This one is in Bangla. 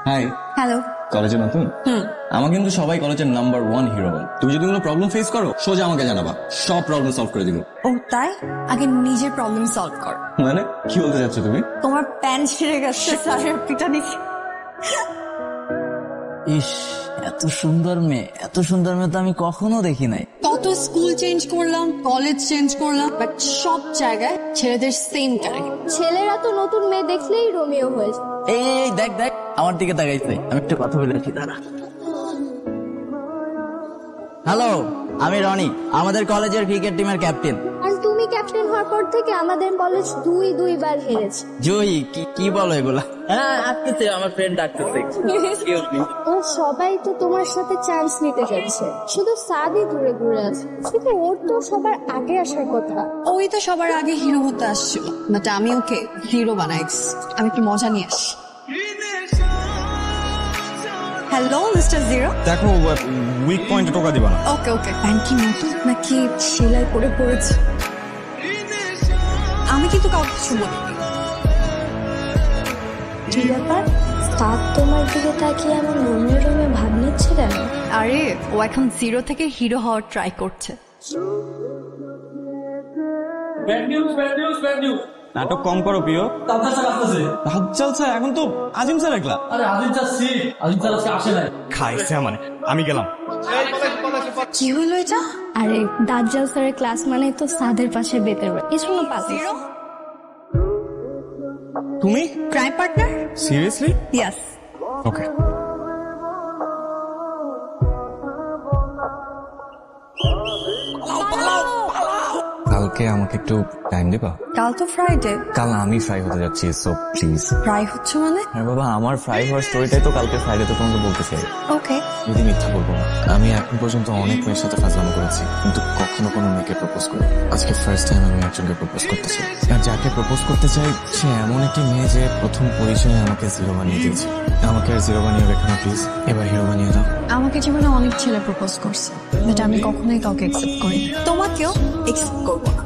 হাই। হ্যালো। কলেজে নতুন? আমাকে কিন্তু সবাই কলেজের নাম্বার 1 হিরো বলে। তুমি যদি কোনো প্রবলেম ফেস করো সোজা আমাকে জানাবা, সব প্রবলেম সলভ করে দিব। ও তাই? আগে নিজের প্রবলেম সলভ কর। মানে কি বলতে চাচ্ছ তুমি? তোমার প্যান্ট ছিঁড়ে গেছে স্যারের পিটানি। ইস, এত সুন্দর মেয়ে, এত সুন্দর মেয়ে তো আমি কখনো দেখি নাই। কত স্কুল চেঞ্জ করলাম, কলেজ চেঞ্জ করলাম, বাট সব জায়গায় ছেলেদের সেম ক্যারেক্টার। ছেলেরা তো নতুন মেয়ে দেখলেই রোমিও হয়ে যায়। এই দেখ দেখ, আমার দিকে তাকাইছে। আমি একটা কথা বলে আসি, দাঁড়া। হ্যালো, আমি রনি, আমাদের কলেজের ক্রিকেট টিমের ক্যাপ্টেন। আর তুমি ক্যাপ্টেন হওয়ার পর থেকে আমাদের কলেজ দুইবার হেরেছে। জয়ী, কি বলো এগুলা? হ্যাঁ, আসতেছে, আমার ফ্রেন্ড ডাকতেছে। ও সবাই তো তোমার সাথে চান্স নিতে যাচ্ছে, শুধু সাদই দূরে দূরে আছে। কিন্তু ওর তো সবার আগে আসার কথা। ওই তো সবার আগে হিরো হতে আসছিল, বাট আমি ওকে হিরো বানাইছি। আমি একটু মজা নিয়ে আসি। Hello mister zero. দেখো, উইক পয়েন্টে টোকা দিবা না। ওকে ওকে। প্যান্ট কি নতুন নাকি সেলাই করে পড়েছে? আমি কিন্তু কাউকে কিছু বলিনি। কি ব্যাপার, সাদ তোমার দিকে তাকিয়ে এমন রোমে রোমে ভাব নিচ্ছে কেন? আরে ও এখন জিরো থেকে হিরো হওয়ার ট্রাই করছে। নাটক কম করো প্রিয়। রাজ্জাল স্যার এখন তো আজিম স্যার একলা। খাইছে মানে, আমি গেলাম। কি হলো এটা? আরে দাজ্জাল স্যারের ক্লাস মানে তো সাদের পাশে বেতের বাড়ি, কিছু না পাস। তুমি ক্রাইম পার্টনার? সিরিয়াসলি? ইয়েস। ওকে। কালকে আমাকে একটু টাইম দিবা? কাল তো ফ্রাইডে। কাল আমি ফ্রাই হতে যাচ্ছি, সো প্লিজ। ফ্রাই হচ্ছে মানে? আরে বাবা, আমার ফ্রাই হওয়ার স্টোরিটাই তো কালকে ফ্রাইডে তো তোমাকে বলতে চাই। ওকে। যদি মিথ্যা বলবো না, আমি এখন পর্যন্ত অনেক মেয়ের সাথে ফাজলামো করেছি, কিন্তু কখনো কোনো মেয়েকে প্রপোজ করি। আজকে ফার্স্ট টাইম আমি একজনকে প্রপোজ করতে চাই। আর যাকে প্রপোজ করতে চাই সে এমন একটি মেয়ে যে প্রথম পরিচয়ে আমাকে জিরো বানিয়ে দিয়েছে। আমাকে আর জিরো বানিয়ে রেখো না প্লিজ, এবার হিরো বানিয়ে দাও। আমাকে জীবনে অনেক ছেলে প্রপোজ করছে, বাট আমি কখনোই কাউকে অ্যাকসেপ্ট করি। তোমাকেও অ্যাকসেপ্ট করবো না।